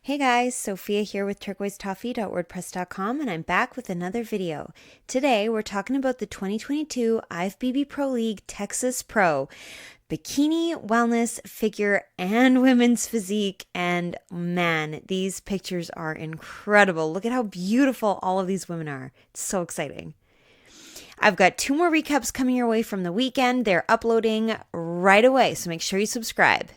Hey guys, Sophia here with turquoisetoffee.wordpress.com, and I'm back with another video. Today we're talking about the 2022 IFBB Pro League Texas Pro Bikini, Wellness, Figure, and Women's Physique. And man, these pictures are incredible. Look at how beautiful all of these women are. It's so exciting. I've got 2 more recaps coming your way from the weekend. They're uploading right away, so make sure you subscribe.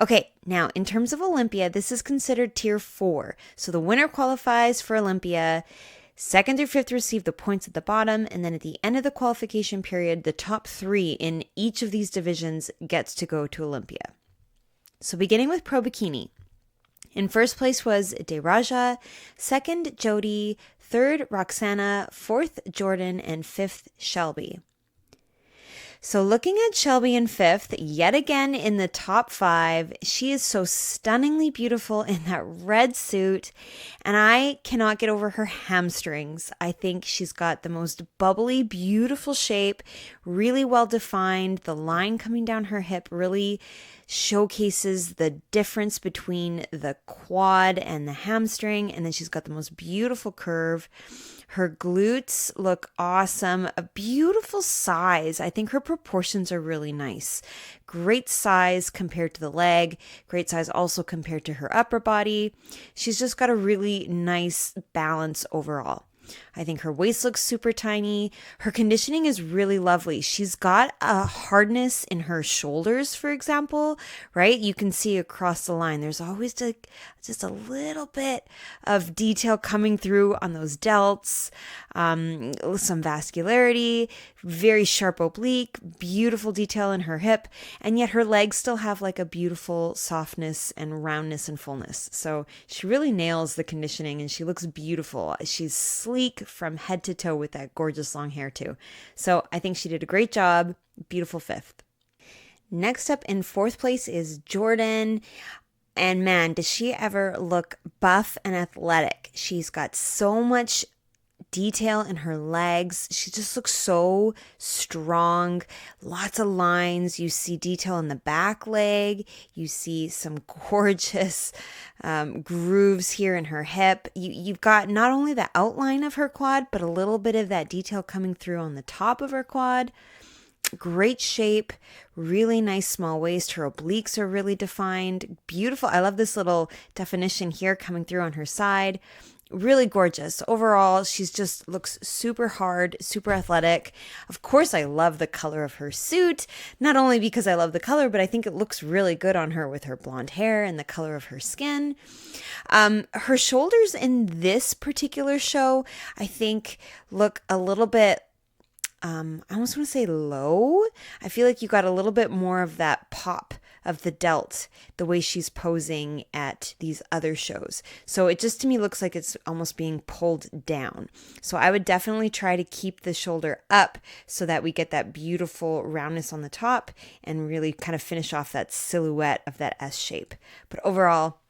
Okay, now in terms of Olympia, this is considered tier 4. So the winner qualifies for Olympia. 2nd through 5th receive the points at the bottom, and then at the end of the qualification period, the top 3 in each of these divisions gets to go to Olympia. So beginning with Pro Bikini. In first place was Deraja, 2nd Jody, 3rd Roxana, 4th Jordan, and 5th Shelby. So looking at Shelby in 5th, yet again in the top 5, she is so stunningly beautiful in that red suit, and I cannot get over her hamstrings. I think she's got the most bubbly, beautiful shape, really well defined. The line coming down her hip really showcases the difference between the quad and the hamstring, and then she's got the most beautiful curve. Her glutes look awesome, a beautiful size. I think her proportions are really nice. Great size compared to the leg, great size also compared to her upper body. She's just got a really nice balance overall. I think her waist looks super tiny. Her conditioning is really lovely. She's got a hardness in her shoulders, for example, right? You can see across the line. There's always just a little bit of detail coming through on those delts, some vascularity, very sharp oblique, beautiful detail in her hip, and yet her legs still have like a beautiful softness and roundness and fullness. So she really nails the conditioning and she looks beautiful. She's sleek from head to toe with that gorgeous long hair too. So I think she did a great job. Beautiful 5th. Next up in 4th place is Jordan. And man, does she ever look buff and athletic. She's got so much detail in her legs. She just looks so strong. Lots of lines. You see detail in the back leg. You see some gorgeous grooves here in her hip. You've got not only the outline of her quad, but a little bit of that detail coming through on the top of her quad. Great shape, really nice small waist. Her obliques are really defined. Beautiful. I love this little definition here coming through on her side. Really gorgeous. Overall, she's just looks super hard, super athletic. Of course, I love the color of her suit, not only because I love the color, but I think it looks really good on her with her blonde hair and the color of her skin. Her shoulders in this particular show, I think, look a little bit I almost want to say low. I feel like you got a little bit more of that pop of the delt, the way she's posing at these other shows. So it just to me looks like it's almost being pulled down. So I would definitely try to keep the shoulder up so that we get that beautiful roundness on the top and really kind of finish off that silhouette of that S shape. But overall,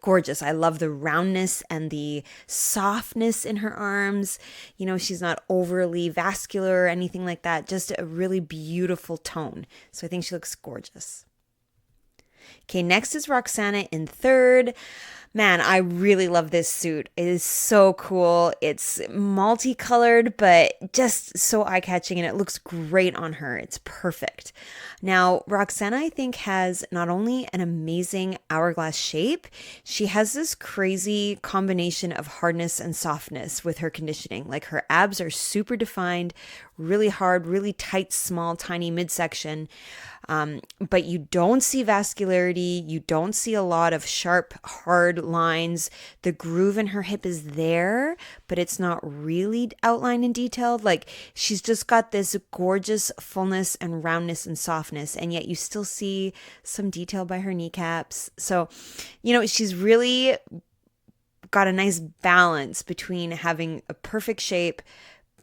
gorgeous. I love the roundness and the softness in her arms. You know, she's not overly vascular or anything like that. Just a really beautiful tone. So I think she looks gorgeous. Okay, next is Roxana in 3rd. Man, I really love this suit. It is so cool. It's multicolored, but just so eye-catching, and it looks great on her. It's perfect. Now, Roxana, I think, has not only an amazing hourglass shape, she has this crazy combination of hardness and softness with her conditioning. Like her abs are super defined, really hard, really tight, small, tiny midsection. But you don't see vascularity. You don't see a lot of sharp, hard lines. The groove in her hip is there, but it's not really outlined and detailed. Like she's just got this gorgeous fullness and roundness and softness, and yet you still see some detail by her kneecaps. So, you know, she's really got a nice balance between having a perfect shape,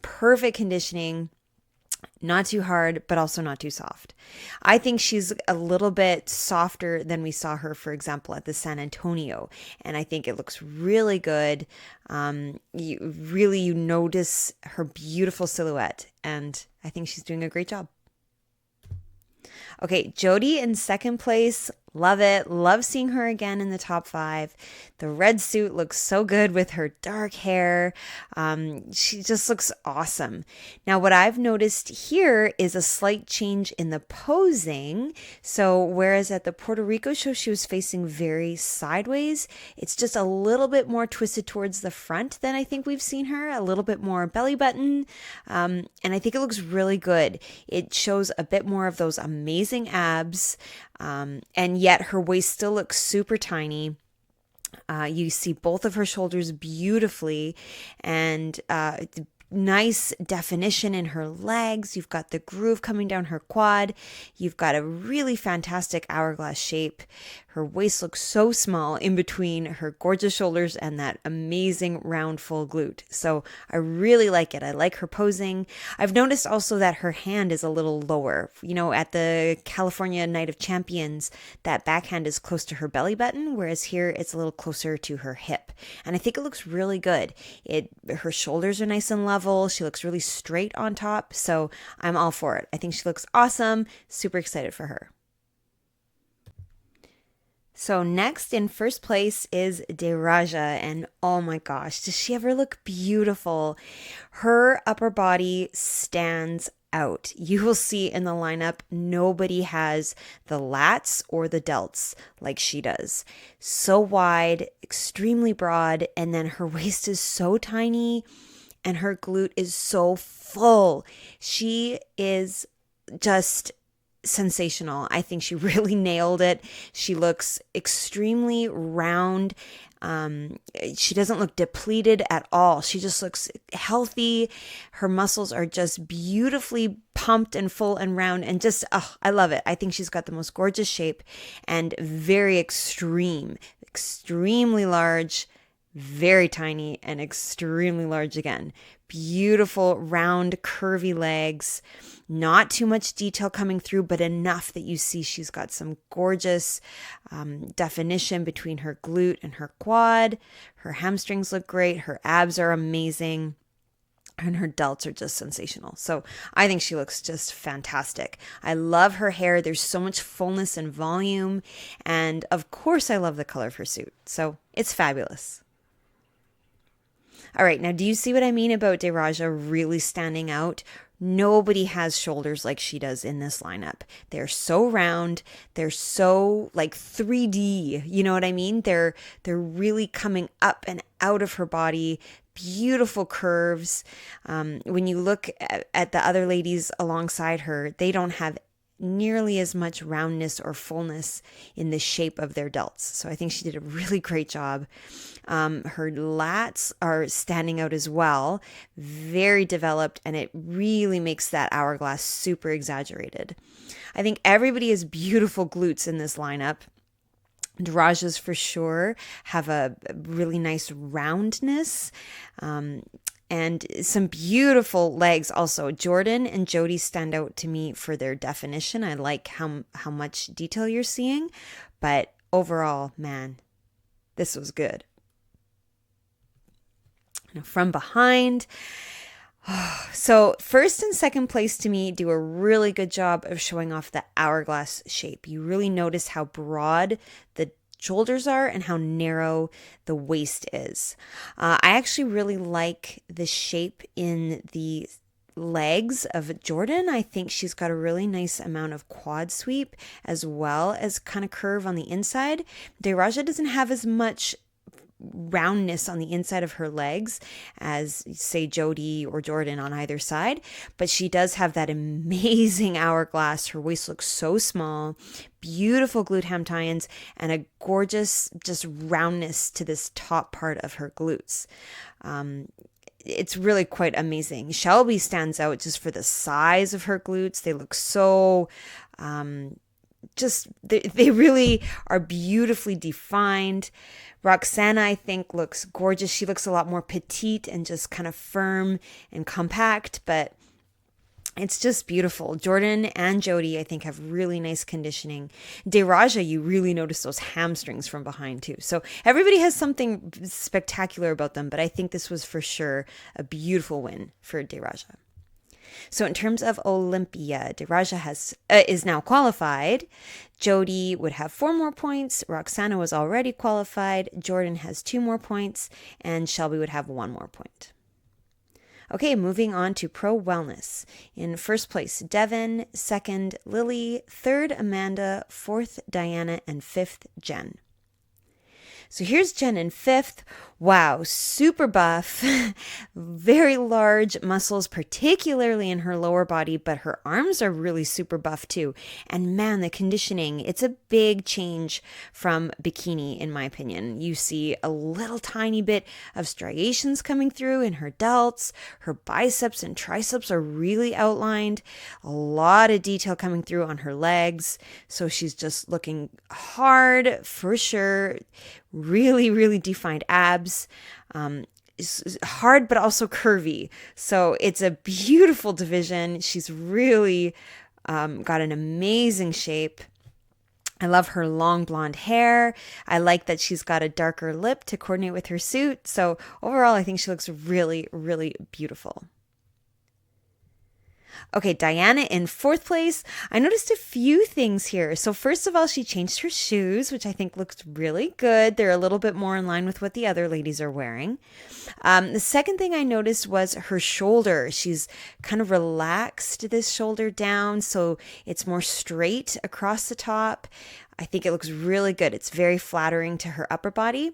perfect conditioning, not too hard, but also not too soft. I think she's a little bit softer than we saw her, for example, at the San Antonio. And I think it looks really good. You notice her beautiful silhouette. And I think she's doing a great job. Okay, Jody in 2nd place. Love it. Love seeing her again in the top 5. The red suit looks so good with her dark hair. She just looks awesome. Now, what I've noticed here is a slight change in the posing. So, whereas at the Puerto Rico show, she was facing very sideways, it's just a little bit more twisted towards the front than I think we've seen her, a little bit more belly button. And I think it looks really good. It shows a bit more of those amazing abs. And yet her waist still looks super tiny. You see both of her shoulders beautifully, and nice definition in her legs. You've got the groove coming down her quad. You've got a really fantastic hourglass shape. Her waist looks so small in between her gorgeous shoulders and that amazing round full glute. So I really like it. I like her posing. I've noticed also that her hand is a little lower. You know, at the California Night of Champions, that backhand is close to her belly button, whereas here it's a little closer to her hip. And I think it looks really good. Her shoulders are nice and level. She looks really straight on top. So I'm all for it. I think she looks awesome. Super excited for her. So next in first place is Deraja, and oh my gosh, does she ever look beautiful? Her upper body stands out. You will see in the lineup, nobody has the lats or the delts like she does. So wide, extremely broad, and then her waist is so tiny and her glute is so full. She is just sensational. I think she really nailed it. She looks extremely round. She doesn't look depleted at all. She just looks healthy. Her muscles are just beautifully pumped and full and round, and just, I love it. I think she's got the most gorgeous shape and very extremely large, very tiny, and extremely large again. Beautiful, round, curvy legs. Not too much detail coming through, but enough that you see she's got some gorgeous definition between her glute and her quad. Her hamstrings look great. Her abs are amazing. And her delts are just sensational. So I think she looks just fantastic. I love her hair. There's so much fullness and volume. And of course, I love the color of her suit. So it's fabulous. All right, now do you see what I mean about Deraja really standing out? Nobody has shoulders like she does in this lineup. They're so round. They're so like 3D. You know what I mean? They're really coming up and out of her body. Beautiful curves. When you look at the other ladies alongside her, they don't have nearly as much roundness or fullness in the shape of their delts. So I think she did a really great job. Her lats are standing out as well, very developed, and it really makes that hourglass super exaggerated. I think everybody has beautiful glutes in this lineup. Deraja's for sure have a really nice roundness. And some beautiful legs also. Jordan and Jody stand out to me for their definition. I like how much detail you're seeing. But overall, man, this was good. Now from behind. So first and second place to me do a really good job of showing off the hourglass shape. You really notice how broad the shoulders are and how narrow the waist is. I actually really like the shape in the legs of Jordan. I think she's got a really nice amount of quad sweep as well as kind of curve on the inside. Deraja doesn't have as much roundness on the inside of her legs as say Jody or Jordan on either side, but she does have that amazing hourglass. Her waist looks so small, beautiful glute ham tie-ins, and a gorgeous just roundness to this top part of her glutes. It's really quite amazing. Shelby stands out just for the size of her glutes. They look so they really are beautifully defined. Roxana, I think, looks gorgeous. She looks a lot more petite and just kind of firm and compact, but it's just beautiful. Jordan and Jody, I think, have really nice conditioning. Deraja, you really notice those hamstrings from behind too. So everybody has something spectacular about them, but I think this was for sure a beautiful win for Deraja. So in terms of Olympia, Diraja is now qualified. Jody would have 4 more points. Roxana was already qualified. Jordan has 2 more points. And Shelby would have 1 more point. Okay, moving on to Pro Wellness. In first place, Devin. Second, Lily. Third, Amanda. Fourth, Diana. And fifth, Jen. So here's Jen in fifth. Wow, super buff, very large muscles, particularly in her lower body, but her arms are really super buff too. And man, the conditioning, it's a big change from Bikini, in my opinion. You see a little tiny bit of striations coming through in her delts. Her biceps and triceps are really outlined. A lot of detail coming through on her legs. So she's just looking hard for sure. Really, really defined abs. Hard, but also curvy. So it's a beautiful division. She's really got an amazing shape. I love her long blonde hair. I like that she's got a darker lip to coordinate with her suit. So overall, I think she looks really, really beautiful. Okay, Diana in fourth place. I noticed a few things here. So first of all, she changed her shoes, which I think looks really good. They're a little bit more in line with what the other ladies are wearing. The second thing I noticed was her shoulder. She's kind of relaxed this shoulder down, so it's more straight across the top. I think it looks really good. It's very flattering to her upper body.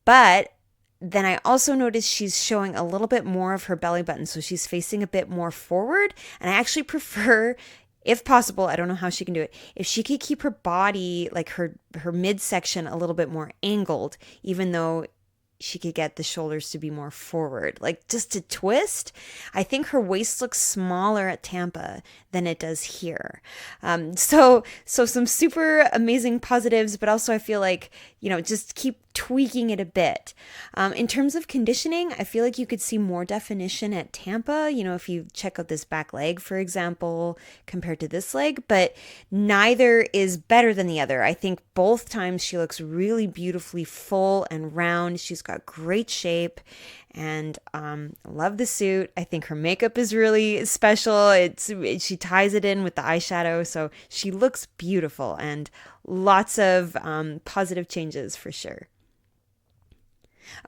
But then I also noticed she's showing a little bit more of her belly button. So she's facing a bit more forward. And I actually prefer, if possible, I don't know how she can do it, if she could keep her body, like her midsection, a little bit more angled, even though she could get the shoulders to be more forward, like just to twist. I think her waist looks smaller at Tampa than it does here. So some super amazing positives, but also I feel like, just keep tweaking it a bit. In terms of conditioning, I feel like you could see more definition at Tampa, if you check out this back leg, for example, compared to this leg, but neither is better than the other. I think both times she looks really beautifully full and round. She's got great shape, and love the suit. I think her makeup is really special. She ties it in with the eyeshadow, so she looks beautiful, and lots of positive changes for sure.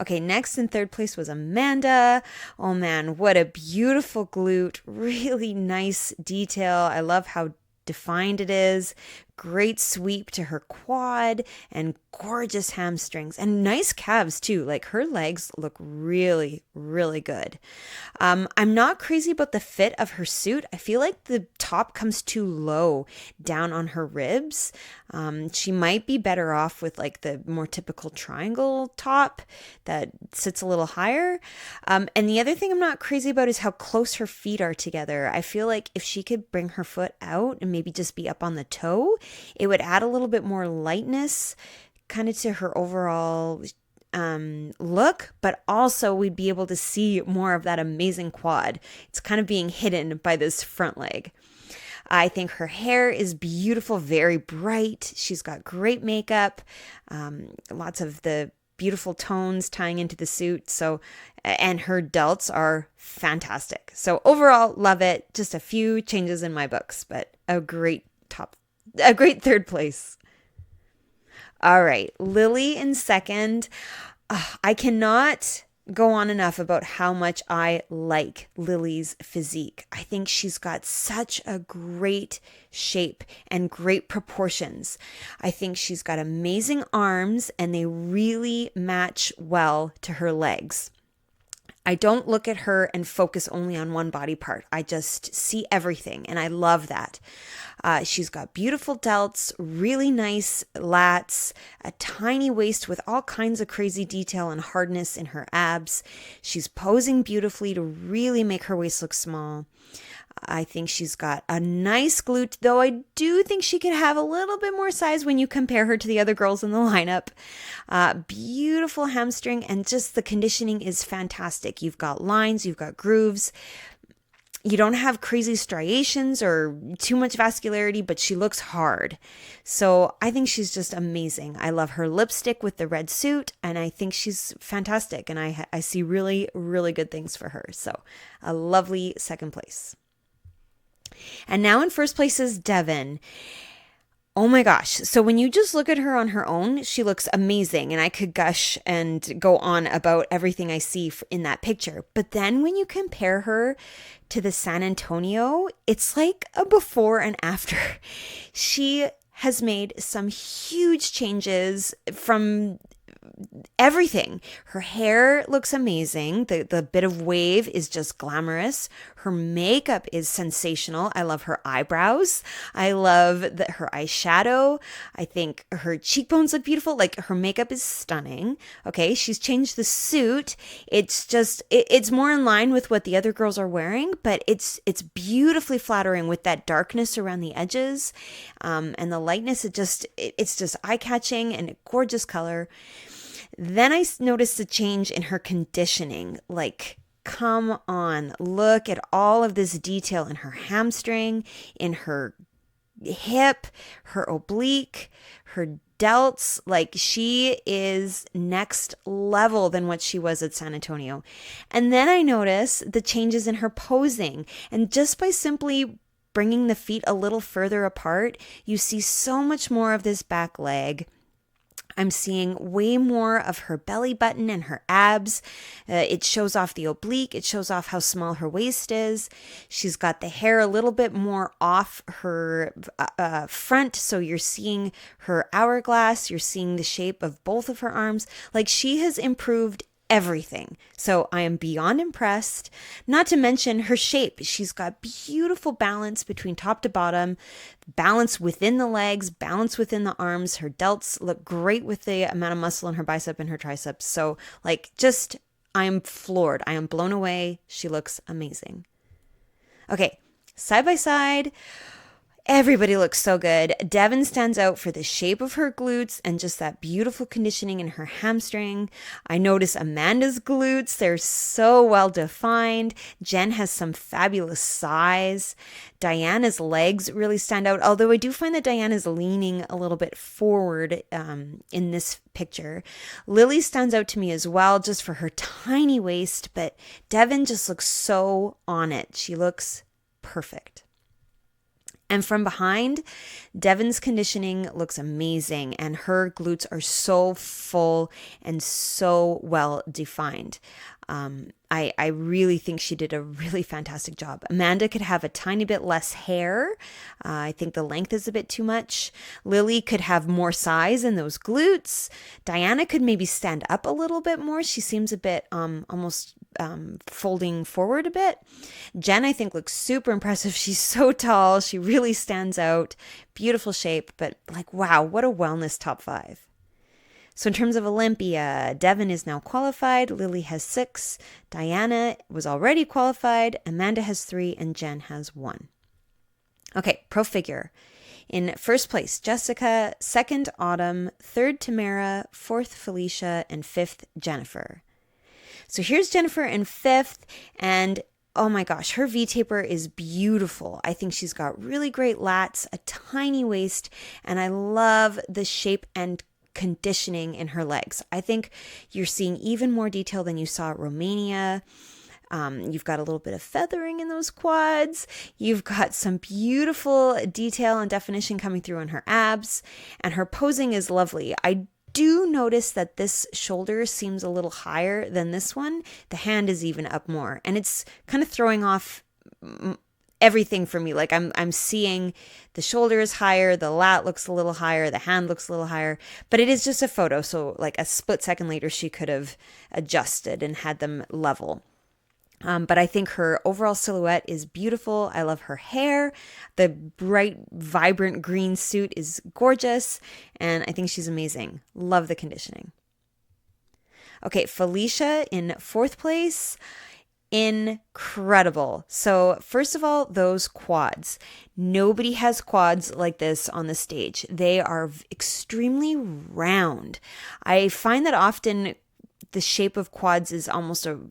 Okay, next in third place was Amanda. Oh man, what a beautiful glute. Really nice detail. I love how defined it is. Great sweep to her quad and gorgeous hamstrings and nice calves too. Like her legs look really, really good. I'm not crazy about the fit of her suit. I feel like the top comes too low down on her ribs. She might be better off with like the more typical triangle top that sits a little higher. And the other thing I'm not crazy about is how close her feet are together. I feel like if she could bring her foot out and maybe just be up on the toe, it would add a little bit more lightness kind of to her overall look, but also we'd be able to see more of that amazing quad. It's kind of being hidden by this front leg. I think her hair is beautiful, very bright. She's got great makeup, lots of the beautiful tones tying into the suit. And her delts are fantastic. So overall, love it. Just a few changes in my books, but a great third place. All right, Lily in second. I cannot go on enough about how much I like Lily's physique. I think she's got such a great shape and great proportions. I think she's got amazing arms and they really match well to her legs. I don't look at her and focus only on one body part. I just see everything, and I love that. She's got beautiful delts, really nice lats, a tiny waist with all kinds of crazy detail and hardness in her abs. She's posing beautifully to really make her waist look small. I think she's got a nice glute, though I do think she could have a little bit more size when you compare her to the other girls in the lineup. Beautiful hamstring, and just the conditioning is fantastic. You've got lines, you've got grooves. you don't have crazy striations or too much vascularity, but she looks hard. So I think she's just amazing. I love her lipstick with the red suit, and I think she's fantastic. And I see really, really good things for her. So a lovely second place. And now in first place is Devin. Oh my gosh. So when you just look at her on her own, she looks amazing. And I could gush and go on about everything I see in that picture. But then when you compare her to the San Antonio, it's like a before and after. She has made some huge changes from everything. Her hair looks amazing. The bit of wave is just glamorous. Her makeup is sensational. I love her eyebrows. I love her eyeshadow. I think her cheekbones look beautiful. Like, her makeup is stunning. Okay, she's changed the suit. It's just, it's more in line with what the other girls are wearing, but it's beautifully flattering with that darkness around the edges, and the lightness. It's just eye-catching and a gorgeous color. Then I noticed a change in her conditioning. Like, come on, look at all of this detail in her hamstring, in her hip, her oblique, her delts. Like, she is next level than what she was at San Antonio. And then I noticed the changes in her posing. And just by simply bringing the feet a little further apart, you see so much more of this back leg. I'm seeing way more of her belly button and her abs. It shows off the oblique. It shows off how small her waist is. She's got the hair a little bit more off her front. So you're seeing her hourglass. You're seeing the shape of both of her arms. Like, she has improved everything. So I am beyond impressed. Not to mention her shape. She's got beautiful balance between top to bottom, balance within the legs, balance within the arms. Her delts look great with the amount of muscle in her bicep and her triceps. So, like, just, I am floored. I am blown away. She looks amazing. Okay, side by side, everybody looks so good. Devin stands out for the shape of her glutes and just that beautiful conditioning in her hamstring. I notice Amanda's glutes. They're so well defined. Jen has some fabulous size. Diana's legs really stand out, although I do find that Diana's leaning a little bit forward in this picture. Lily stands out to me as well, just for her tiny waist, but Devin just looks so on it. She looks perfect. And from behind, Devin's conditioning looks amazing, and her glutes are so full and so well defined. I really think she did a really fantastic job. Amanda could have a tiny bit less hair. I think the length is a bit too much. Lily could have more size in those glutes. Diana could maybe stand up a little bit more. She seems a bit almost folding forward a bit. Jen, I think, looks super impressive. She's so tall. She really stands out. Beautiful shape, but like, wow, what a wellness top 5. So in terms of Olympia, Devin is now qualified. Lily has 6. Diana was already qualified. Amanda has 3, and Jen has 1. Okay, pro figure. In first place, Jessica. Second, Autumn. Third, Tamara. Fourth, Felicia. And fifth, Jennifer. So here's Jennifer in 5th, and oh my gosh, her V-taper is beautiful. I think she's got really great lats, a tiny waist, and I love the shape and conditioning in her legs. I think you're seeing even more detail than you saw at Romania. You've got a little bit of feathering in those quads. You've got some beautiful detail and definition coming through on her abs, and her posing is lovely. I do notice that this shoulder seems a little higher than this one. The hand is even up more, and it's kind of throwing off everything for me. Like, I'm seeing the shoulder is higher, the lat looks a little higher, the hand looks a little higher, but it is just a photo. So like a split second later, she could have adjusted and had them level. But I think her overall silhouette is beautiful. I love her hair. The bright, vibrant green suit is gorgeous, and I think she's amazing. Love the conditioning. Okay, Felicia in 4th place. Incredible. So first of all, those quads. Nobody has quads like this on the stage. They are extremely round. I find that often the shape of quads is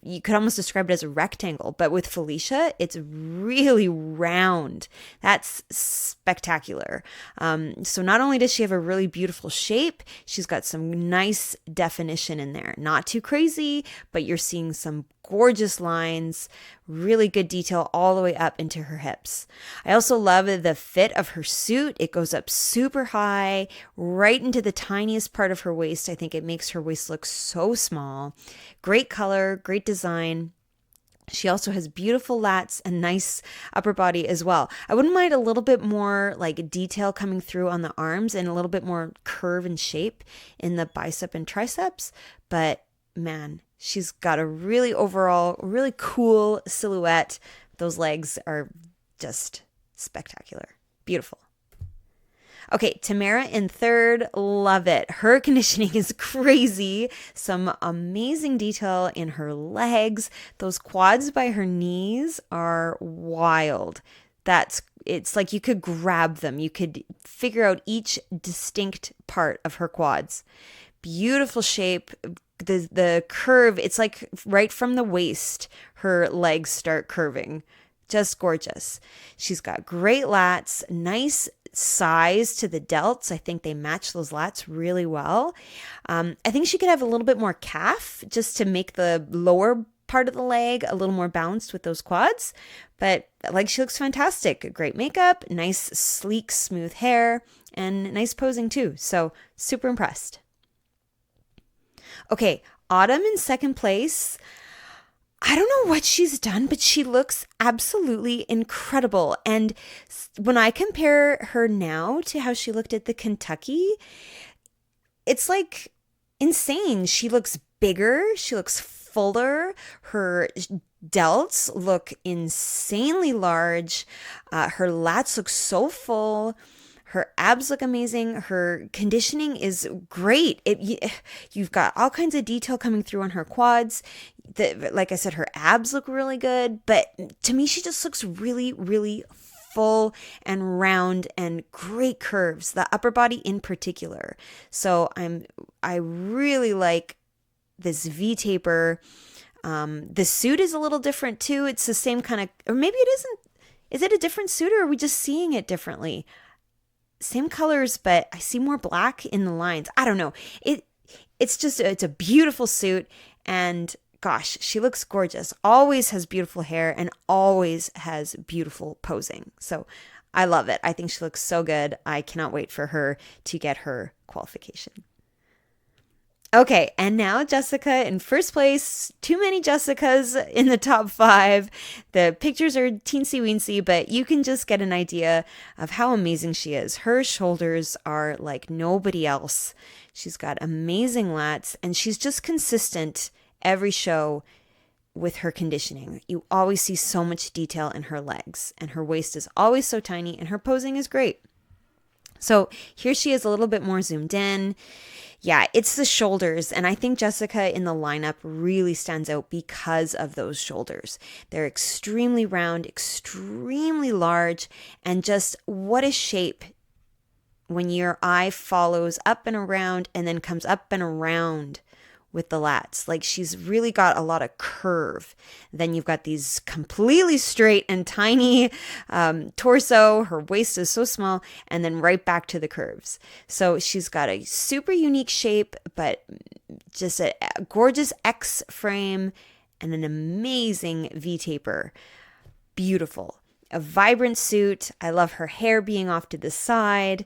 you could almost describe it as a rectangle, but with Felicia, it's really round. That's spectacular. So not only does she have a really beautiful shape, she's got some nice definition in there. Not too crazy, but you're seeing some gorgeous lines, really good detail all the way up into her hips. I also love the fit of her suit. It goes up super high, right into the tiniest part of her waist. I think it makes her waist look so small. Great color, great design. She also has beautiful lats and nice upper body as well. I wouldn't mind a little bit more like detail coming through on the arms and a little bit more curve and shape in the bicep and triceps, but man, she's got a really overall, really cool silhouette. Those legs are just spectacular. Beautiful. Okay, Tamara in third, love it. Her conditioning is crazy. Some amazing detail in her legs. Those quads by her knees are wild. It's like you could grab them. You could figure out each distinct part of her quads. Beautiful shape. The curve, it's like right from the waist, her legs start curving. Just gorgeous. She's got great lats, nice size to the delts. I think they match those lats really well. I think she could have a little bit more calf just to make the lower part of the leg a little more balanced with those quads. But like, she looks fantastic. Great makeup, nice, sleek, smooth hair, and nice posing too. So super impressed. Okay, Autumn in second place. I don't know what she's done, but she looks absolutely incredible. And when I compare her now to how she looked at the Kentucky, it's like insane. She looks bigger. She looks fuller. Her delts look insanely large. Her lats look so full. Her abs look amazing. Her conditioning is great. You've got all kinds of detail coming through on her quads. Like I said, her abs look really good. But to me, she just looks really, really full and round and great curves. The upper body in particular. So I really like this V-taper. The suit is a little different too. It's the same kind of, or maybe it isn't. Is it a different suit, or are we just seeing it differently? Same colors, but I see more black in the lines. I don't know. It's a beautiful suit, and gosh, she looks gorgeous. Always has beautiful hair and always has beautiful posing. So I love it. I think she looks so good. I cannot wait for her to get her qualification. Okay, and now Jessica in first place. Too many Jessicas in the top 5. The pictures are teensy weensy, but you can just get an idea of how amazing she is. Her shoulders are like nobody else. She's got amazing lats, and she's just consistent every show with her conditioning. You always see so much detail in her legs, and her waist is always so tiny, and her posing is great. So here she is a little bit more zoomed in. Yeah, it's the shoulders, and I think Jessica in the lineup really stands out because of those shoulders. They're extremely round, extremely large, and just what a shape when your eye follows up and around and then comes up and around with the lats. Like, she's really got a lot of curve. Then you've got these completely straight and tiny torso. Her waist is so small, and then right back to the curves. So she's got a super unique shape, but just a gorgeous X frame and an amazing V-taper. Beautiful. A vibrant suit. I love her hair being off to the side,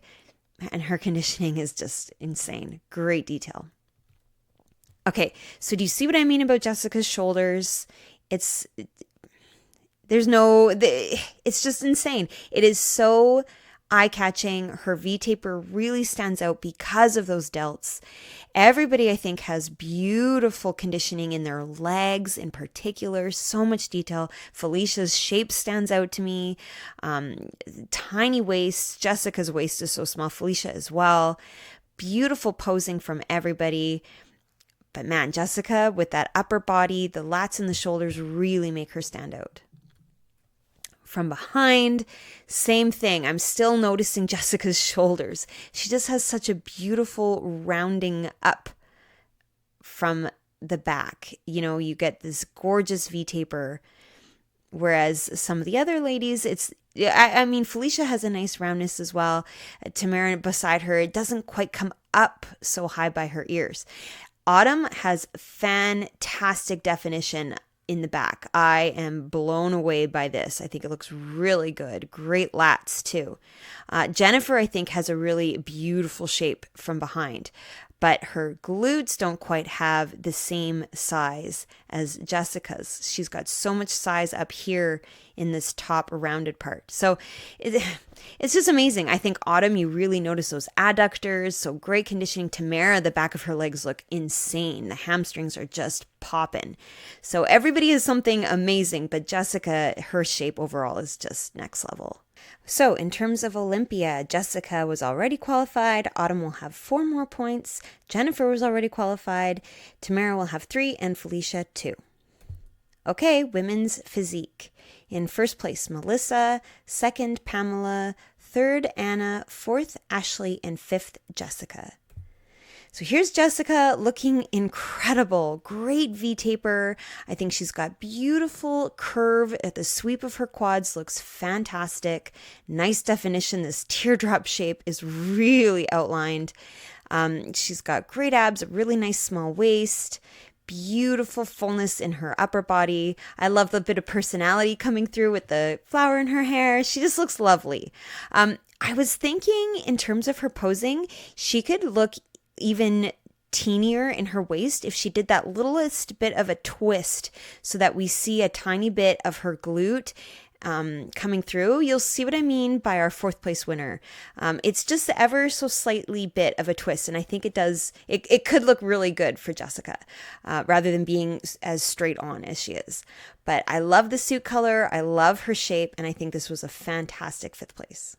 and her conditioning is just insane. Great detail. Okay, so do you see what I mean about Jessica's shoulders? It's just insane. It is so eye-catching. Her V-taper really stands out because of those delts. Everybody, I think, has beautiful conditioning in their legs in particular. So much detail. Felicia's shape stands out to me. Tiny waist. Jessica's waist is so small. Felicia as well. Beautiful posing from everybody. But man, Jessica with that upper body, the lats and the shoulders really make her stand out. From behind, same thing. I'm still noticing Jessica's shoulders. She just has such a beautiful rounding up from the back. You get this gorgeous V-taper, whereas some of the other ladies, I mean, Felicia has a nice roundness as well. Tamara beside her, it doesn't quite come up so high by her ears. Autumn has fantastic definition in the back. I am blown away by this. I think it looks really good. Great lats too. Jennifer, I think, has a really beautiful shape from behind, but her glutes don't quite have the same size as Jessica's. She's got so much size up here in this top rounded part. So it's just amazing. I think Autumn, you really notice those adductors, so great conditioning. Tamara, the back of her legs look insane. The hamstrings are just popping. So everybody is something amazing, but Jessica, her shape overall is just next level. So in terms of Olympia, Jessica was already qualified. Autumn will have 4 more points. Jennifer was already qualified. Tamara will have 3 and Felicia 2. Okay, women's physique. In first place, Melissa. Second, Pamela. Third, Anna. Fourth, Ashley. And fifth, Jessica. So here's Jessica looking incredible. Great V-taper. I think she's got beautiful curve at the sweep of her quads. Looks fantastic. Nice definition. This teardrop shape is really outlined. She's got great abs, a really nice small waist. Beautiful fullness in her upper body. I love the bit of personality coming through with the flower in her hair. She just looks lovely. I was thinking in terms of her posing, she could look even teenier in her waist if she did that littlest bit of a twist so that we see a tiny bit of her glute coming through. You'll see what I mean by our 4th place winner. It's just ever so slightly bit of a twist, and I think it could look really good for Jessica rather than being as straight on as she is. But I love the suit color, I love her shape, and I think this was a fantastic 5th place.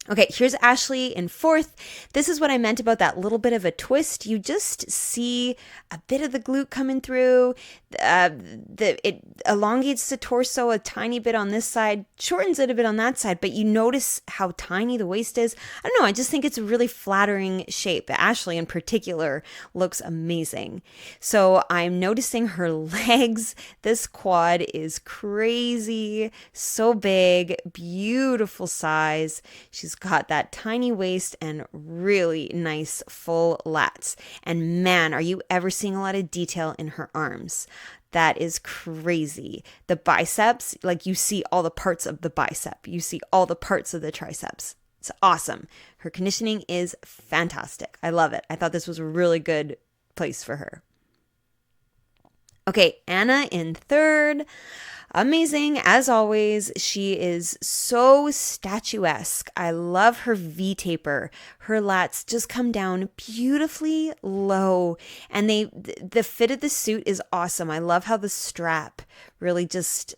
Okay, here's Ashley in 4th. This is what I meant about that little bit of a twist. You just see a bit of the glute coming through. It elongates the torso a tiny bit on this side, shortens it a bit on that side, but you notice how tiny the waist is. I don't know, I just think it's a really flattering shape. Ashley in particular looks amazing. So I'm noticing her legs. This quad is crazy, so big, beautiful size. She's got that tiny waist and really nice full lats. And man, are you ever seeing a lot of detail in her arms? That is crazy. The biceps, like you see all the parts of the bicep. You see all the parts of the triceps. It's awesome. Her conditioning is fantastic. I love it. I thought this was a really good place for her. Okay, Anna in 3rd. Amazing, as always. She is so statuesque. I love her V-taper. Her lats just come down beautifully low, and the fit of the suit is awesome. I love how the strap really just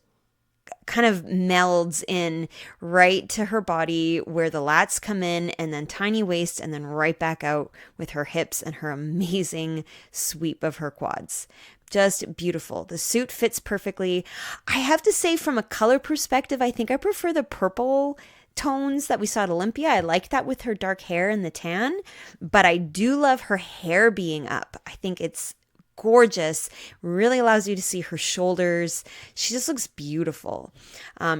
kind of melds in right to her body where the lats come in, and then tiny waist, and then right back out with her hips and her amazing sweep of her quads. Just beautiful. The suit fits perfectly. I have to say, from a color perspective, I think I prefer the purple tones that we saw at Olympia. I like that with her dark hair and the tan, but I do love her hair being up. I think it's gorgeous. Really allows you to see her shoulders. She just looks beautiful.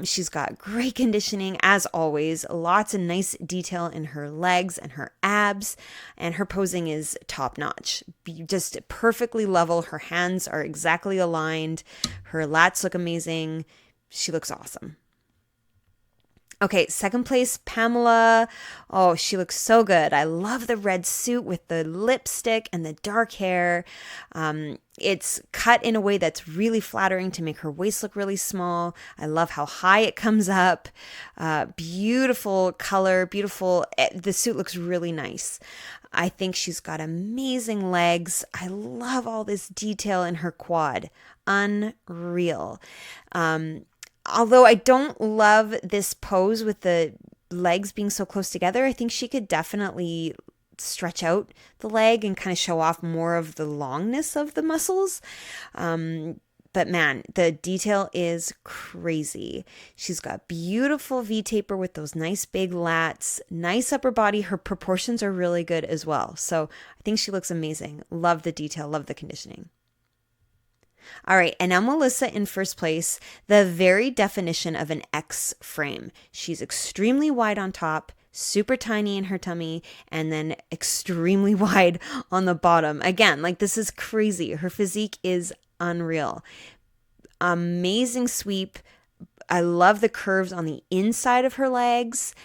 She's got great conditioning, as always. Lots of nice detail in her legs and her abs, and her posing is top notch. Just perfectly level. Her hands are exactly aligned. Her lats look amazing. She looks awesome. Okay, 2nd place, Pamela. Oh, she looks so good. I love the red suit with the lipstick and the dark hair. It's cut in a way that's really flattering to make her waist look really small. I love how high it comes up. Beautiful color, beautiful. The suit looks really nice. I think she's got amazing legs. I love all this detail in her quad. Unreal. Although I don't love this pose with the legs being so close together, I think she could definitely stretch out the leg and kind of show off more of the longness of the muscles. But man, the detail is crazy. She's got beautiful V-taper with those nice big lats, nice upper body. Her proportions are really good as well. So I think she looks amazing. Love the detail, love the conditioning. All right, and now Melissa in first place, the very definition of an X frame. She's extremely wide on top, super tiny in her tummy, and then extremely wide on the bottom. Again, like this is crazy. Her physique is unreal. Amazing sweep. I love the curves on the inside of her legs.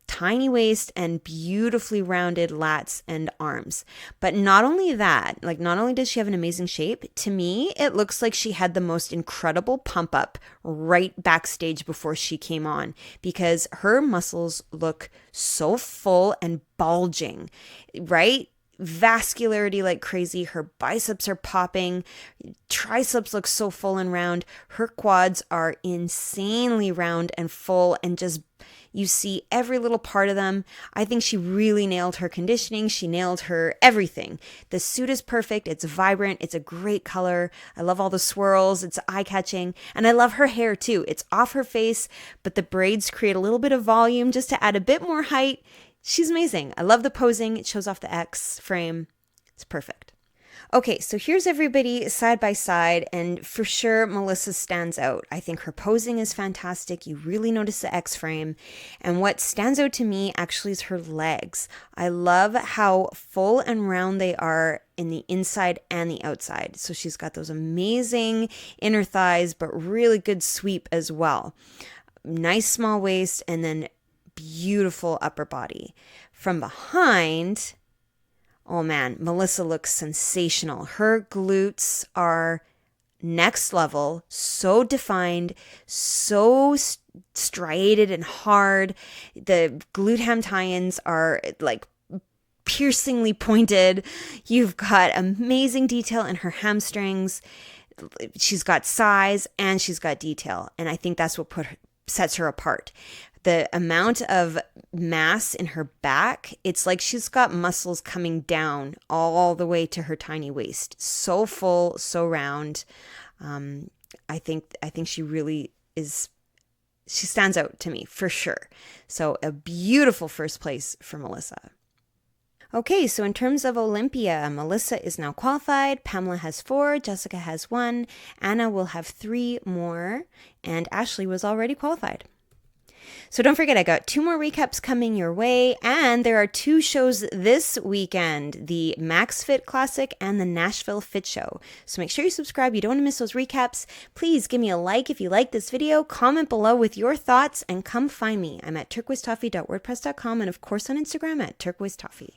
Tiny waist and beautifully rounded lats and arms. But not only that, like not only does she have an amazing shape, to me, it looks like she had the most incredible pump up right backstage before she came on because her muscles look so full and bulging, right? Vascularity like crazy. Her biceps are popping. Triceps look so full and round. Her quads are insanely round and full and just you see every little part of them. I think she really nailed her conditioning. She nailed her everything. The suit is perfect. It's vibrant. It's a great color. I love all the swirls. It's eye-catching. And I love her hair too. It's off her face, but the braids create a little bit of volume just to add a bit more height. She's amazing. I love the posing. It shows off the X frame. It's perfect. Okay, so here's everybody side by side, and for sure, Melissa stands out. I think her posing is fantastic. You really notice the X frame. And what stands out to me actually is her legs. I love how full and round they are in the inside and the outside. So she's got those amazing inner thighs, but really good sweep as well. Nice small waist, and then beautiful upper body. From behind, oh man, Melissa looks sensational. Her glutes are next level, so defined, so striated and hard. The glute ham tie-ins are like piercingly pointed. You've got amazing detail in her hamstrings. She's got size and she's got detail. And I think that's what sets her apart. The amount of mass in her back, it's like she's got muscles coming down all the way to her tiny waist. So full, so round. I think she really is, she stands out to me for sure. So a beautiful first place for Melissa. Okay, so in terms of Olympia, Melissa is now qualified, Pamela has 4, Jessica has 1, Anna will have 3 more, and Ashley was already qualified. So don't forget, I got 2 more recaps coming your way, and there are 2 shows this weekend, the Max Fit Classic and the Nashville Fit Show. So make sure you subscribe. You don't want to miss those recaps. Please give me a like if you like this video, comment below with your thoughts, and come find me. I'm at turquoisetoffee.wordpress.com and of course on Instagram at turquoisetoffee.